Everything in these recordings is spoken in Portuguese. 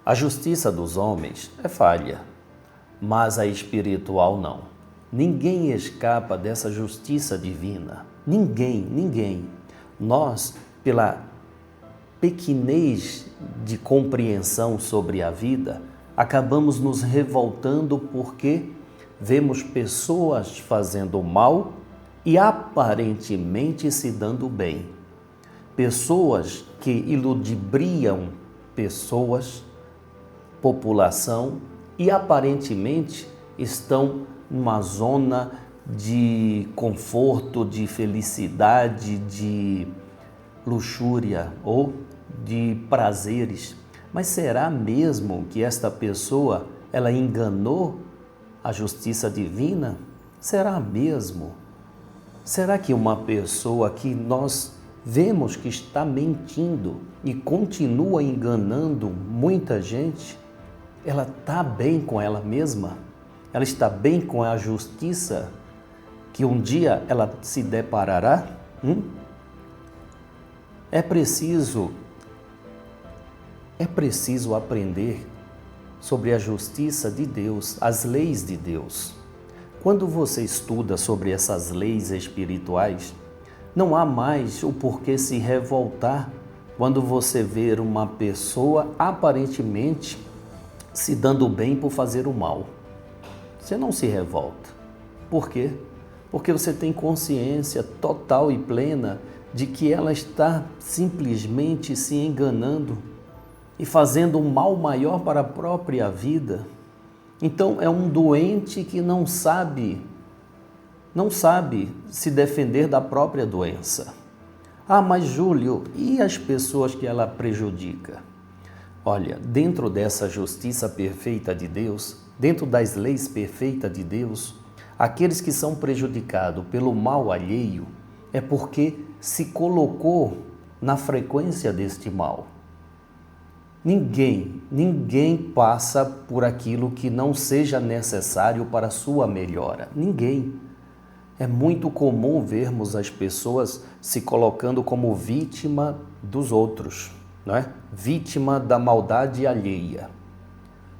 A justiça dos homens é falha, mas a espiritual não. Ninguém escapa dessa justiça divina. Ninguém. Nós, pela pequenez de compreensão sobre a vida, acabamos nos revoltando porque vemos pessoas fazendo mal e aparentemente se dando bem. Pessoas que iludibriam pessoas, população, e aparentemente estão numa zona de conforto, de felicidade, de luxúria ou de prazeres. Mas será mesmo que esta pessoa, ela enganou a justiça divina? Será mesmo? Será que uma pessoa que nós vemos que está mentindo e continua enganando muita gente, ela está bem com ela mesma? Ela está bem com a justiça que um dia ela se deparará? É preciso aprender sobre a justiça de Deus, as leis de Deus. Quando você estuda sobre essas leis espirituais, não há mais o porquê se revoltar quando você vê uma pessoa aparentemente se dando bem por fazer o mal. Você não se revolta. Por quê? Porque você tem consciência total e plena de que ela está simplesmente se enganando e fazendo um mal maior para a própria vida. Então é um doente que não sabe se defender da própria doença. Ah, mas Júlio, e as pessoas que ela prejudica? Olha, dentro dessa justiça perfeita de Deus, dentro das leis perfeitas de Deus, aqueles que são prejudicados pelo mal alheio é porque se colocou na frequência deste mal. Ninguém passa por aquilo que não seja necessário para a sua melhora. Ninguém. É muito comum vermos as pessoas se colocando como vítima dos outros, não é? Vítima da maldade alheia.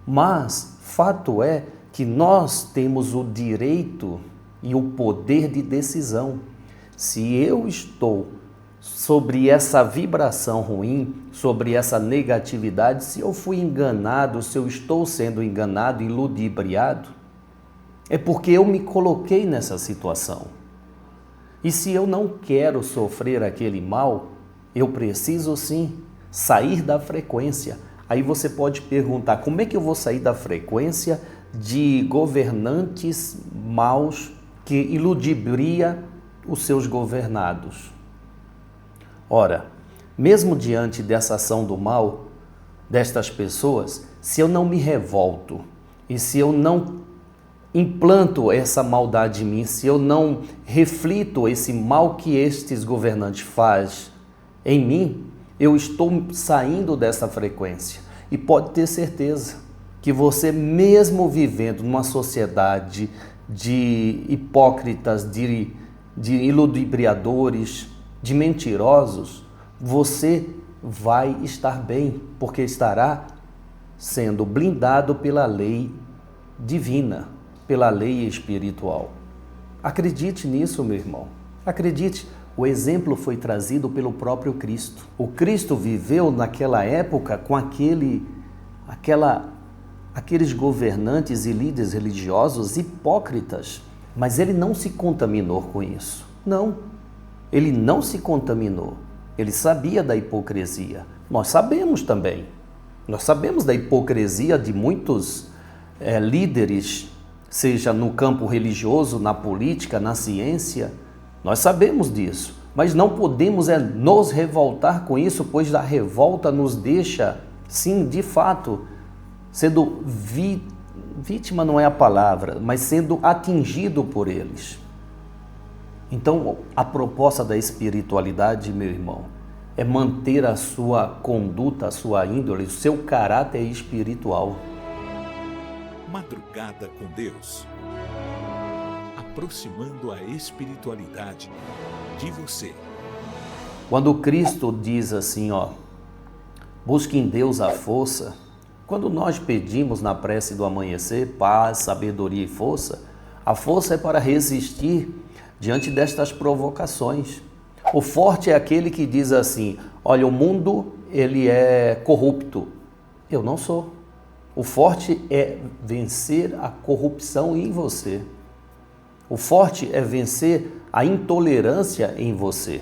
Mas fato é que nós temos o direito e o poder de decisão. Se eu estou sobre essa vibração ruim, sobre essa negatividade, se eu fui enganado, se eu estou sendo enganado e ludibriado, é porque eu me coloquei nessa situação. E se eu não quero sofrer aquele mal, eu preciso sim sair da frequência. Aí você pode perguntar, como é que eu vou sair da frequência de governantes maus que iludibria os seus governados? Ora, mesmo diante dessa ação do mal destas pessoas, se eu não me revolto e se eu não implanto essa maldade em mim, se eu não reflito esse mal que estes governantes fazem em mim, eu estou saindo dessa frequência. E pode ter certeza que você, mesmo vivendo numa sociedade de hipócritas, de iludibriadores, de mentirosos, você vai estar bem, porque estará sendo blindado pela lei divina, pela lei espiritual. Acredite nisso, meu irmão. Acredite, o exemplo foi trazido pelo próprio Cristo. O Cristo viveu naquela época com aqueles governantes e líderes religiosos hipócritas, mas ele não se contaminou com isso. Não, ele não se contaminou. Ele sabia da hipocrisia. Nós sabemos também. Nós sabemos da hipocrisia de muitos líderes, seja no campo religioso, na política, na ciência. Nós sabemos disso, mas não podemos nos revoltar com isso, pois a revolta nos deixa, sim, de fato, sendo vítima não é a palavra, mas sendo atingido por eles. Então, a proposta da espiritualidade, meu irmão, é manter a sua conduta, a sua índole, o seu caráter espiritual. Madrugada com Deus. Aproximando a espiritualidade de você. Quando Cristo diz assim, busque em Deus a força, Quando nós pedimos na prece do amanhecer paz, sabedoria e força, a força é para resistir diante destas provocações. O forte é aquele que diz assim: olha, o mundo ele é corrupto. Eu não sou. O forte é vencer a corrupção em você. O forte é vencer a intolerância em você.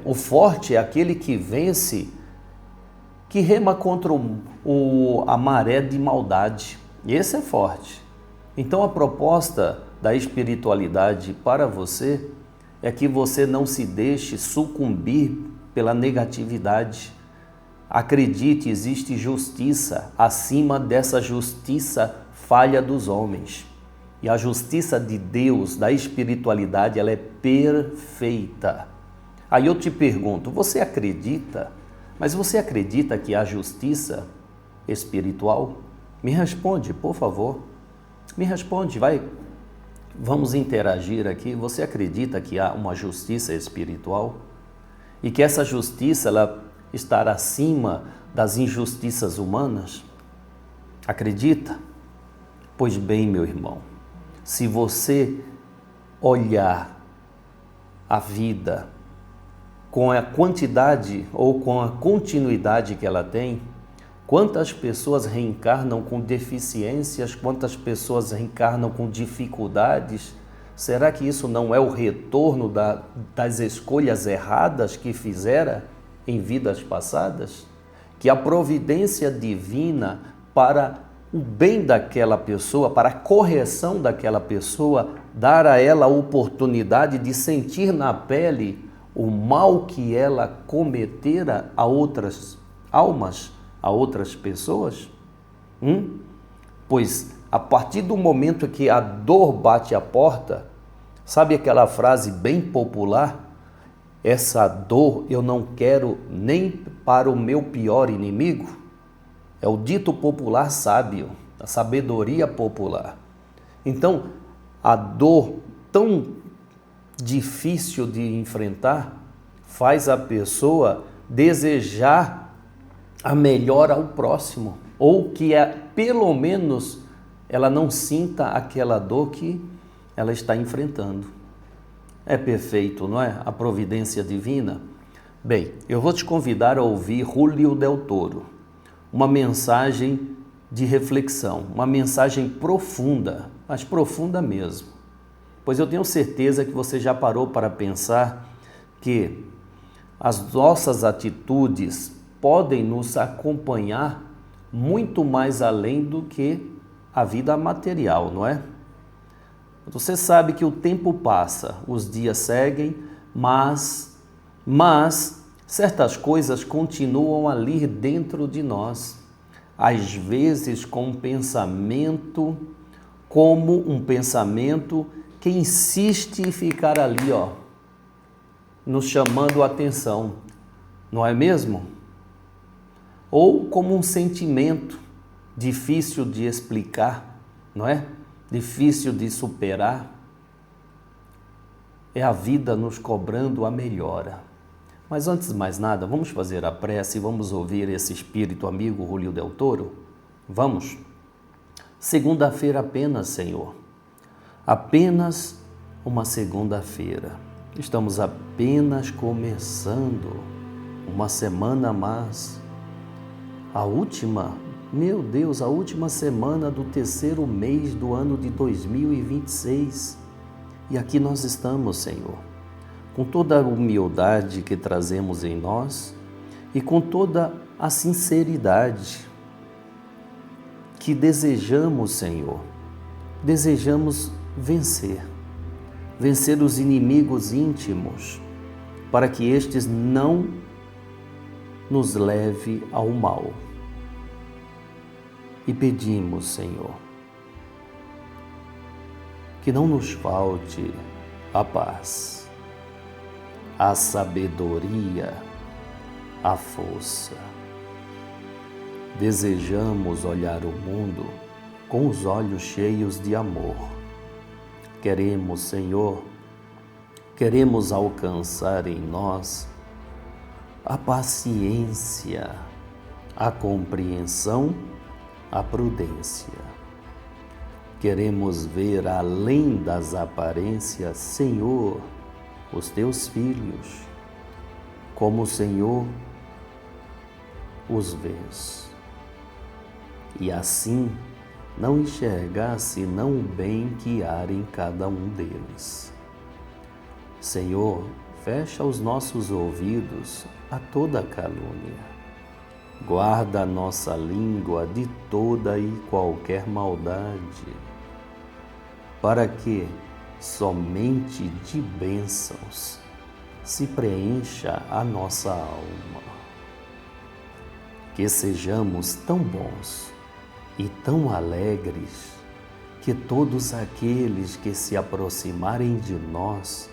O forte é aquele que vence, que rema contra a maré de maldade. Esse é forte. Então a proposta da espiritualidade para você é que você não se deixe sucumbir pela negatividade. Acredite, existe justiça acima dessa justiça falha dos homens. E a justiça de Deus, da espiritualidade, ela é perfeita. Aí eu te pergunto, você acredita? Mas você acredita que há justiça espiritual? Me responde, por favor. Me responde, vai. Vamos interagir aqui. Você acredita que há uma justiça espiritual? E que essa justiça ela estará acima das injustiças humanas? Acredita? Pois bem, meu irmão, se você olhar a vida com a quantidade ou com a continuidade que ela tem, quantas pessoas reencarnam com deficiências, quantas pessoas reencarnam com dificuldades, será que isso não é o retorno das escolhas erradas que fizera em vidas passadas? Que a providência divina para o bem daquela pessoa, para a correção daquela pessoa, dar a ela a oportunidade de sentir na pele o mal que ela cometera a outras almas, a outras pessoas? Pois a partir do momento que a dor bate a porta, sabe aquela frase bem popular? Essa dor eu não quero nem para o meu pior inimigo. É o dito popular sábio, a sabedoria popular. Então, a dor tão difícil de enfrentar faz a pessoa desejar a melhor ao próximo, ou que pelo menos ela não sinta aquela dor que ela está enfrentando. É perfeito, não é? A providência divina. Bem, eu vou te convidar a ouvir Júlio Del Toro, uma mensagem de reflexão, uma mensagem profunda, mas profunda mesmo. Pois eu tenho certeza que você já parou para pensar que as nossas atitudes podem nos acompanhar muito mais além do que a vida material, não é? Você sabe que o tempo passa, os dias seguem, mas certas coisas continuam ali dentro de nós. Às vezes com um pensamento, como um pensamento que insiste em ficar ali, nos chamando a atenção, não é mesmo? Ou como um sentimento difícil de explicar, não é? Difícil de superar. É a vida nos cobrando a melhora. Mas antes de mais nada, vamos fazer a prece e vamos ouvir esse espírito amigo Júlio Del Toro? Vamos? Segunda-feira apenas, Senhor. Apenas uma segunda-feira. Estamos apenas começando uma semana a mais. A última, meu Deus, a última semana do terceiro mês do ano de 2026. E aqui nós estamos, Senhor, com toda a humildade que trazemos em nós e com toda a sinceridade que desejamos, Senhor. Desejamos vencer os inimigos íntimos, para que estes não nos leve ao mal. E pedimos, Senhor, que não nos falte a paz, a sabedoria, a força. Desejamos olhar o mundo com os olhos cheios de amor. Queremos, Senhor, queremos alcançar em nós a paciência, a compreensão, a prudência. Queremos ver além das aparências, Senhor, os teus filhos, como o Senhor os vês. E assim não enxergar senão o bem que há em cada um deles. Senhor, fecha os nossos ouvidos a toda calúnia. Guarda a nossa língua de toda e qualquer maldade, para que somente de bênçãos se preencha a nossa alma. Que sejamos tão bons e tão alegres que todos aqueles que se aproximarem de nós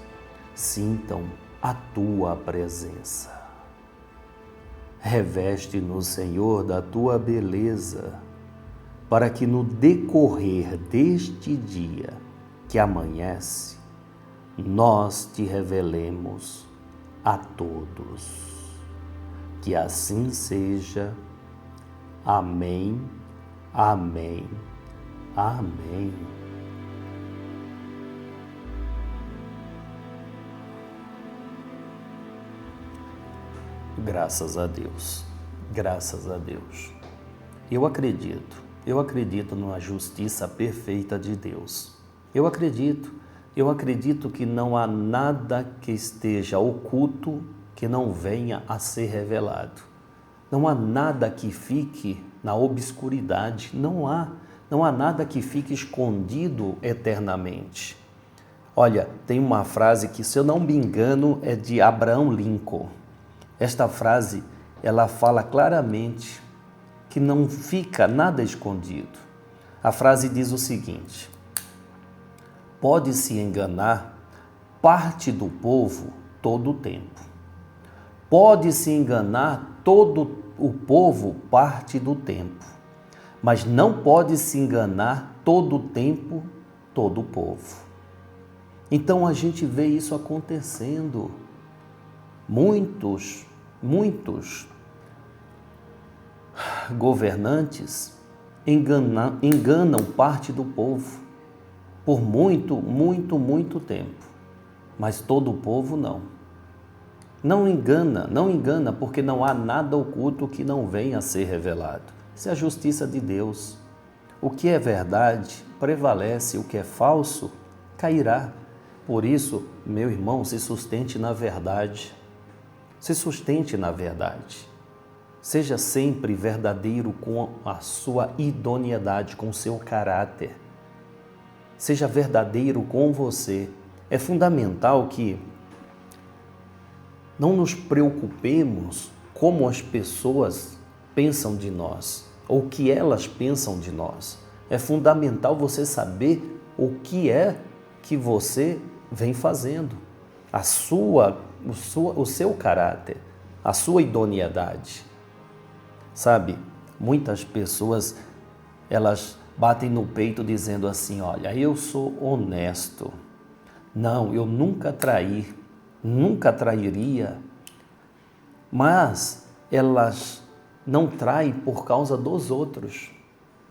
sintam a Tua presença. Reveste-nos, Senhor, da Tua beleza, para que no decorrer deste dia que amanhece, nós Te revelemos a todos. Que assim seja. Amém, amém, amém. Graças a Deus, graças a Deus. Eu acredito na justiça perfeita de Deus. Eu acredito que não há nada que esteja oculto que não venha a ser revelado. Não há nada que fique na obscuridade, não há nada que fique escondido eternamente. Olha, tem uma frase que, se eu não me engano, é de Abraham Lincoln. Esta frase, ela fala claramente que não fica nada escondido. A frase diz o seguinte: pode-se enganar parte do povo todo o tempo. Pode-se enganar todo o povo parte do tempo, mas não pode-se enganar todo o tempo todo o povo. Então a gente vê isso acontecendo. Muitos governantes enganam parte do povo por muito tempo, mas todo o povo não. Não engana, porque não há nada oculto que não venha a ser revelado. Isso é a justiça de Deus. O que é verdade prevalece, o que é falso cairá. Por isso, meu irmão, se sustente na verdade. Se sustente na verdade. Seja sempre verdadeiro com a sua idoneidade, com o seu caráter. Seja verdadeiro com você. É fundamental que não nos preocupemos como as pessoas pensam de nós, ou o que elas pensam de nós. É fundamental você saber o que é que você vem fazendo, o seu caráter, a sua idoneidade. Sabe, muitas pessoas, elas batem no peito dizendo assim: olha, eu sou honesto. Não, eu nunca traí. Nunca trairia, mas elas não traem por causa dos outros.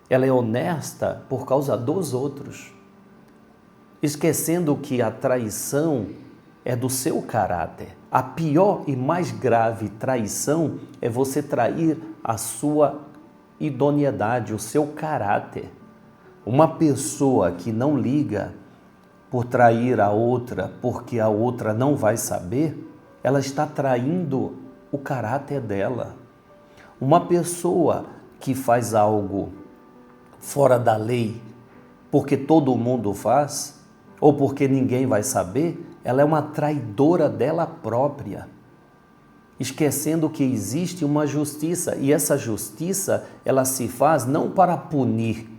Ela é honesta por causa dos outros, esquecendo que a traição é do seu caráter. A pior e mais grave traição é você trair a sua idoneidade, o seu caráter. Uma pessoa que não liga por trair a outra, porque a outra não vai saber, ela está traindo o caráter dela. Uma pessoa que faz algo fora da lei, porque todo mundo faz, ou porque ninguém vai saber, ela é uma traidora dela própria, esquecendo que existe uma justiça, e essa justiça, ela se faz não para punir,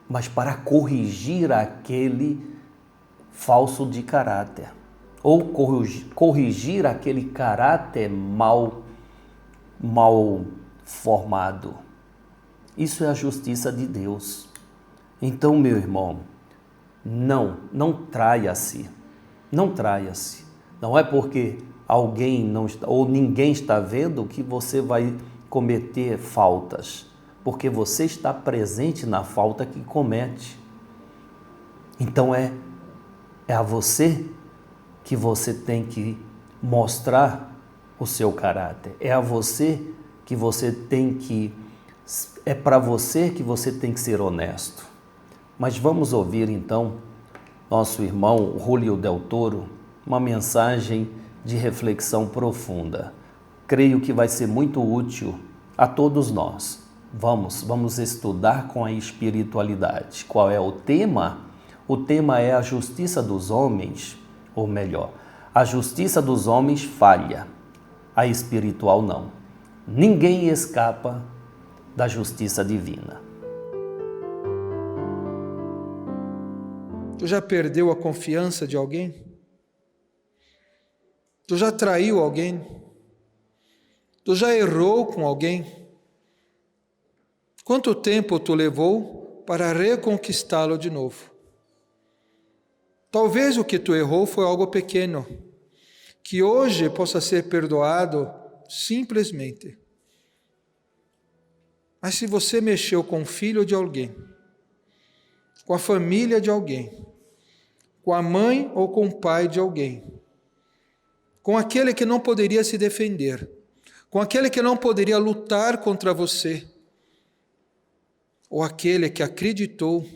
mas para corrigir aquele falso de caráter, ou corrigir aquele caráter mal formado. Isso é a justiça de Deus. Então, meu irmão, não traia-se. Não traia-se. Não é porque alguém não está, ou ninguém está vendo, que você vai cometer faltas, porque você está presente na falta que comete. Então é a você que você tem que mostrar o seu caráter. É a você que você tem que... É para você que você tem que ser honesto. Mas vamos ouvir então nosso irmão Julio Del Toro, uma mensagem de reflexão profunda. Creio que vai ser muito útil a todos nós. Vamos estudar com a espiritualidade. Qual é o tema? O tema é a justiça dos homens, ou melhor, a justiça dos homens falha, a espiritual não. Ninguém escapa da justiça divina. Tu já perdeu a confiança de alguém? Tu já traiu alguém? Tu já errou com alguém? Quanto tempo tu levou para reconquistá-lo de novo? Talvez o que tu errou foi algo pequeno, que hoje possa ser perdoado simplesmente. Mas se você mexeu com o filho de alguém, com a família de alguém, com a mãe ou com o pai de alguém, com aquele que não poderia se defender, com aquele que não poderia lutar contra você, ou aquele que acreditou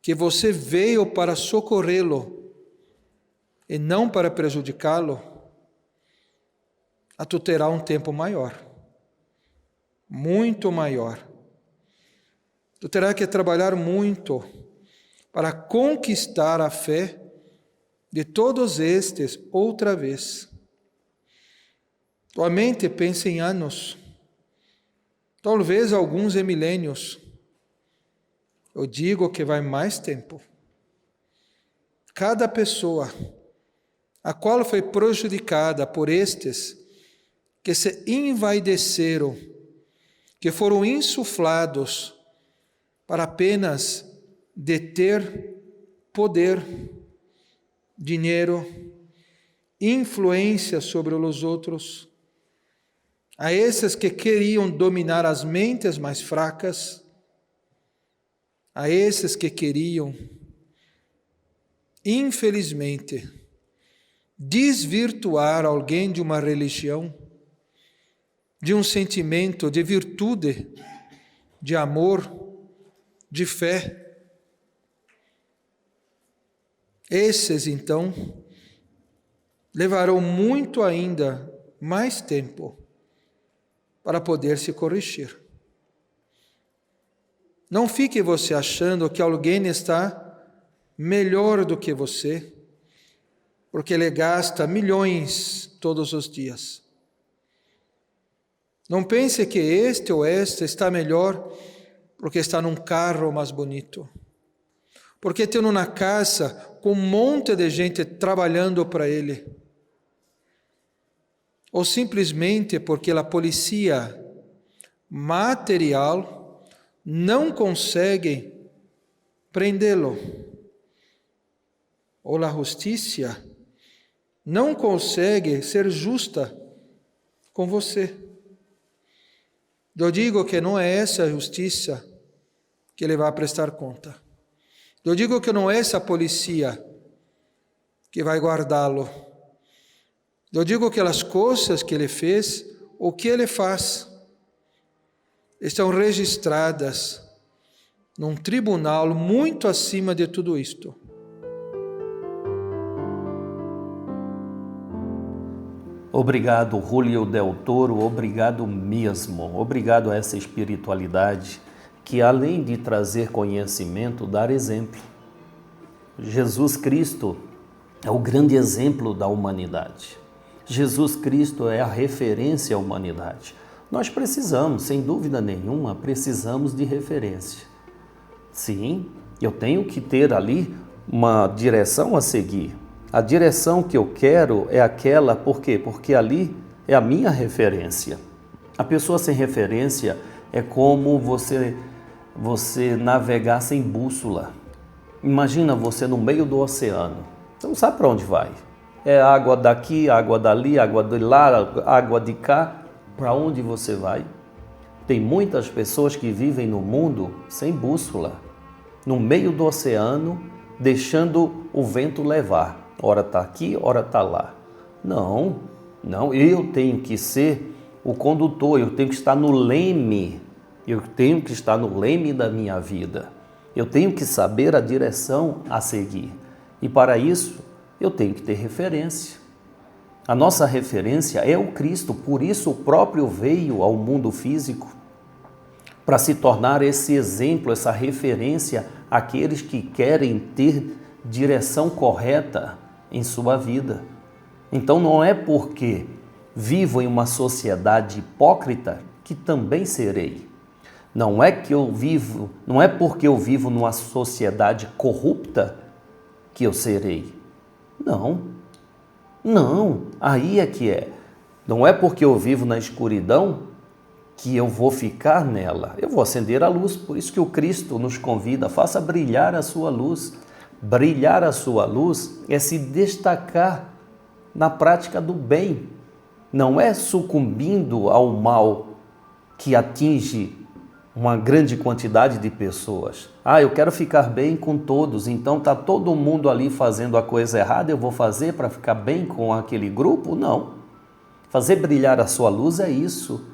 que você veio para socorrê-lo e não para prejudicá-lo, tu terá um tempo maior, muito maior. Tu terá que trabalhar muito para conquistar a fé de todos estes outra vez. Tua mente pensa em anos, talvez alguns em milênios. Eu digo que vai mais tempo. Cada pessoa a qual foi prejudicada por estes que se envaideceram, que foram insuflados para apenas deter poder, dinheiro, influência sobre os outros, a esses que queriam dominar as mentes mais fracas, a esses que queriam, infelizmente, desvirtuar alguém de uma religião, de um sentimento de virtude, de amor, de fé. Esses, então, levarão muito ainda mais tempo para poder se corrigir. Não fique você achando que alguém está melhor do que você, porque ele gasta milhões todos os dias. Não pense que este ou esta está melhor porque está num carro mais bonito, porque tem uma casa com um monte de gente trabalhando para ele, ou simplesmente porque a polícia material não consegue prendê-lo, ou a justiça não consegue ser justa com você. Eu digo que não é essa a justiça que ele vai prestar conta. Eu digo que não é essa polícia que vai guardá-lo. Eu digo que as coisas que ele fez, o que ele faz, estão registradas num tribunal muito acima de tudo isto. Obrigado, Julio Del Toro, obrigado mesmo. Obrigado a essa espiritualidade que, além de trazer conhecimento, dá exemplo. Jesus Cristo é o grande exemplo da humanidade. Jesus Cristo é a referência à humanidade. Nós precisamos, sem dúvida nenhuma, precisamos de referência. Sim, eu tenho que ter ali uma direção a seguir. A direção que eu quero é aquela, por quê? Porque ali é a minha referência. A pessoa sem referência é como você navegar sem bússola. Imagina você no meio do oceano. Você não sabe para onde vai. É água daqui, água dali, água de lá, água de cá. Para onde você vai? Tem muitas pessoas que vivem no mundo sem bússola, no meio do oceano, deixando o vento levar. Ora está aqui, ora está lá. Não, eu tenho que ser o condutor, eu tenho que estar no leme, eu tenho que estar no leme da minha vida. Eu tenho que saber a direção a seguir. E para isso, eu tenho que ter referência. A nossa referência é o Cristo, por isso o próprio veio ao mundo físico, para se tornar esse exemplo, essa referência àqueles que querem ter direção correta em sua vida. Então não é porque vivo em uma sociedade hipócrita que também serei. Não é porque eu vivo numa sociedade corrupta que eu serei. Não, aí é que é. Não é porque eu vivo na escuridão que eu vou ficar nela. Eu vou acender a luz, por isso que o Cristo nos convida, faça brilhar a sua luz. Brilhar a sua luz é se destacar na prática do bem. Não é sucumbindo ao mal que atinge uma grande quantidade de pessoas. Eu quero ficar bem com todos, então está todo mundo ali fazendo a coisa errada, eu vou fazer para ficar bem com aquele grupo? Não. Fazer brilhar a sua luz é isso.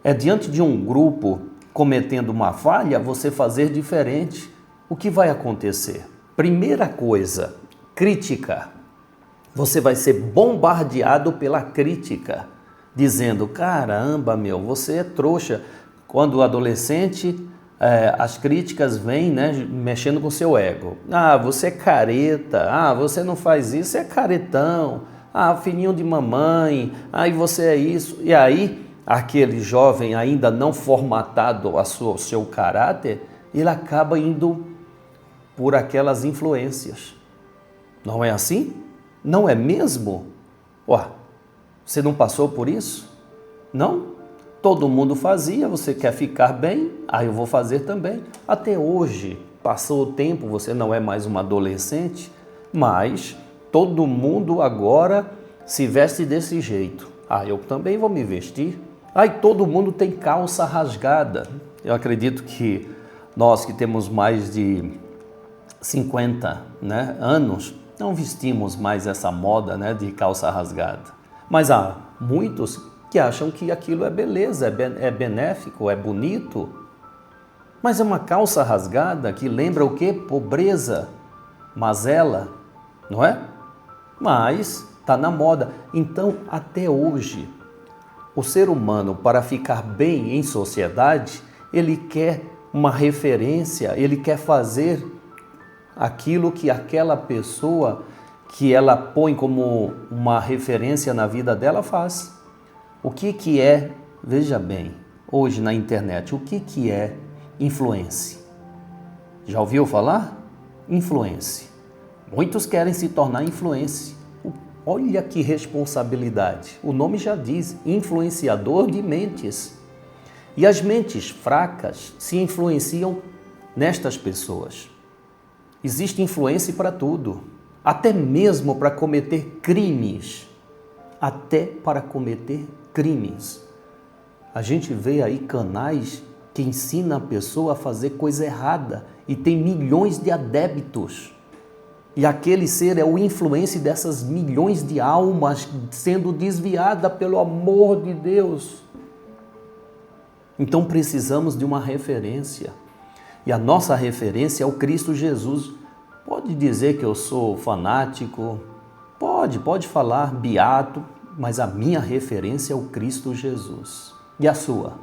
É diante de um grupo cometendo uma falha, você fazer diferente. O que vai acontecer? Primeira coisa, crítica. Você vai ser bombardeado pela crítica, dizendo, caramba, você é trouxa. Quando adolescente, as críticas vêm, mexendo com o seu ego. Você é careta, você não faz isso, você é caretão, filhinho de mamãe, e você é isso. E aí, aquele jovem ainda não formatado o seu caráter, ele acaba indo por aquelas influências. Não é assim? Não é mesmo? Você não passou por isso? Não? Todo mundo fazia, você quer ficar bem? Eu vou fazer também. Até hoje, passou o tempo, você não é mais uma adolescente, mas todo mundo agora se veste desse jeito. Eu também vou me vestir. Todo mundo tem calça rasgada. Eu acredito que nós que temos mais de 50 anos, não vestimos mais essa moda de calça rasgada. Mas há muitos que acham que aquilo é beleza, é benéfico, é bonito. Mas é uma calça rasgada que lembra o quê? Pobreza, mazela, não é? Mas está na moda. Então, até hoje, o ser humano, para ficar bem em sociedade, ele quer uma referência, ele quer fazer aquilo que aquela pessoa que ela põe como uma referência na vida dela faz. O que é, veja bem, hoje na internet, o que é influência? Já ouviu falar? Influência. Muitos querem se tornar influência. Olha que responsabilidade. O nome já diz, influenciador de mentes. E as mentes fracas se influenciam nestas pessoas. Existe influência para tudo, até mesmo para cometer crimes. Até para cometer crimes. A gente vê aí canais que ensinam a pessoa a fazer coisa errada e tem milhões de adeptos. E aquele ser é o influência dessas milhões de almas sendo desviada pelo amor de Deus. Então precisamos de uma referência. E a nossa referência é o Cristo Jesus. Pode dizer que eu sou fanático, pode falar beato, mas a minha referência é o Cristo Jesus. E a sua?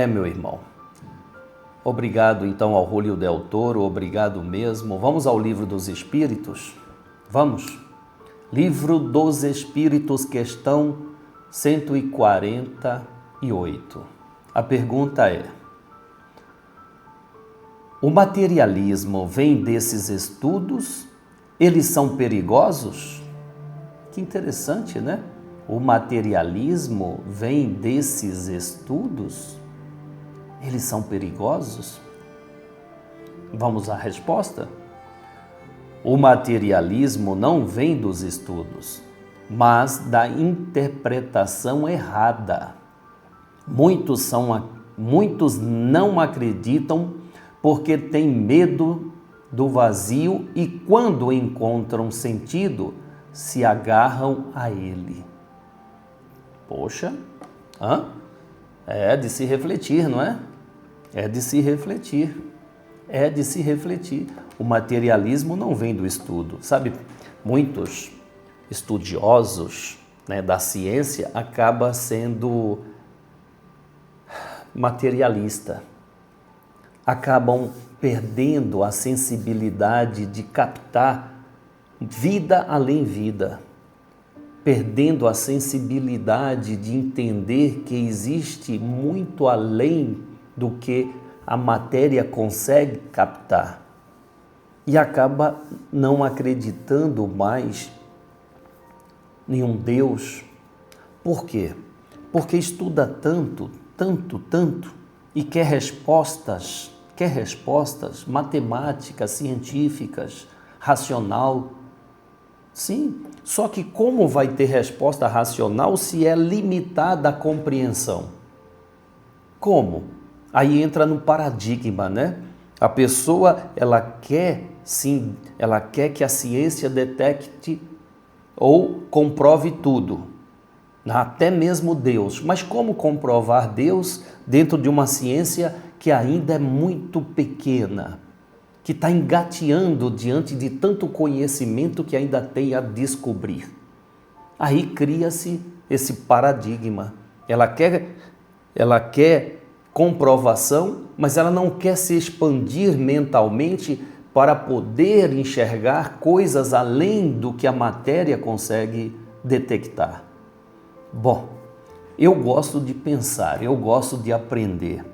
Meu irmão. Obrigado então ao Julio Del Toro, obrigado mesmo. Vamos ao Livro dos Espíritos? Vamos? Livro dos Espíritos, questão 148. A pergunta é: o materialismo vem desses estudos? Eles são perigosos? Que interessante, né? O materialismo vem desses estudos? Eles são perigosos? Vamos à resposta? O materialismo não vem dos estudos. mas da interpretação errada. Muitos não acreditam porque têm medo do vazio e, quando encontram sentido, se agarram a ele. Poxa, é de se refletir, não é? É de se refletir. É de se refletir. O materialismo não vem do estudo. Sabe, muitos estudiosos, né, da ciência acabam sendo materialista. Acabam perdendo a sensibilidade de captar vida além vida, perdendo a sensibilidade de entender que existe muito além do que a matéria consegue captar, e acaba não acreditando mais em um Deus. Por quê? Porque estuda tanto e quer respostas matemáticas, científicas, racional. Sim, só que como vai ter resposta racional se é limitada a compreensão? Como? Aí entra no paradigma, né? A pessoa, ela quer que a ciência detecte ou comprove tudo, até mesmo Deus. Mas como comprovar Deus dentro de uma ciência que ainda é muito pequena, que está engateando diante de tanto conhecimento que ainda tem a descobrir? Aí cria-se esse paradigma. Ela quer comprovação, mas ela não quer se expandir mentalmente para poder enxergar coisas além do que a matéria consegue detectar. Bom, eu gosto de pensar, eu gosto de aprender.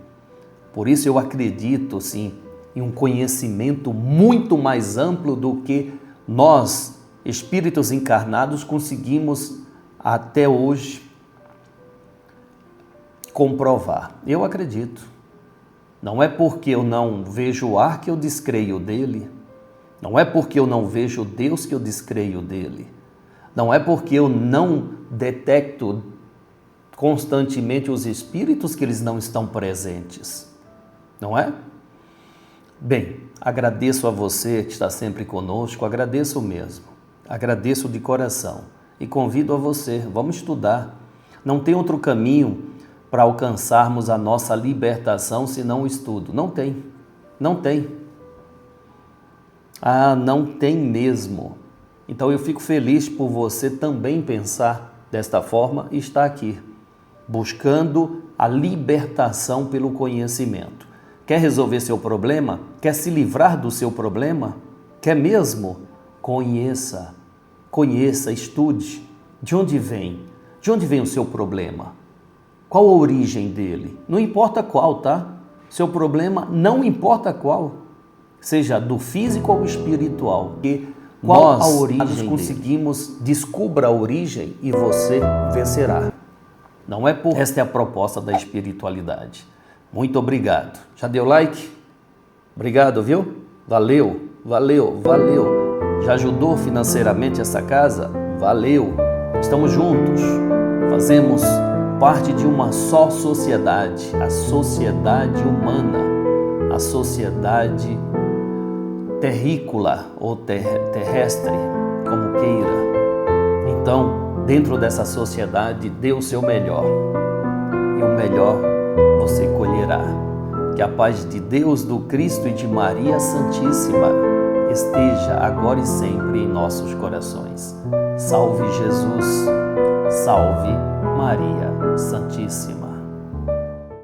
Por isso eu acredito, sim, em um conhecimento muito mais amplo do que nós, espíritos encarnados, conseguimos até hoje comprovar. Eu acredito. Não é porque eu não vejo o ar que eu descreio dele. Não é porque eu não vejo Deus que eu descreio dele. Não é porque eu não detecto constantemente os espíritos que eles não estão presentes. Não é? Bem, agradeço a você que está sempre conosco, agradeço mesmo. Agradeço de coração e convido a você, vamos estudar. Não tem outro caminho para alcançarmos a nossa libertação senão o estudo. Não tem. Não tem. Não tem mesmo. Então eu fico feliz por você também pensar desta forma e estar aqui, buscando a libertação pelo conhecimento. Quer resolver seu problema? Quer se livrar do seu problema? Quer mesmo? Conheça, estude. De onde vem? De onde vem o seu problema? Qual a origem dele? Não importa qual, tá? Seu problema não importa qual, seja do físico ou espiritual. Porque qual a origem conseguimos, descubra a origem e você vencerá. Não é por... Esta é a proposta da espiritualidade. Muito obrigado. Já deu like? Obrigado, viu? Valeu. Já ajudou financeiramente essa casa? Valeu. Estamos juntos. Fazemos parte de uma só sociedade, a sociedade humana, a sociedade terrícola ou terrestre, como queira. Então, dentro dessa sociedade, dê o seu melhor. E o melhor você colherá. Que a paz de Deus, do Cristo e de Maria Santíssima esteja agora e sempre em nossos corações. Salve Jesus, salve Maria Santíssima.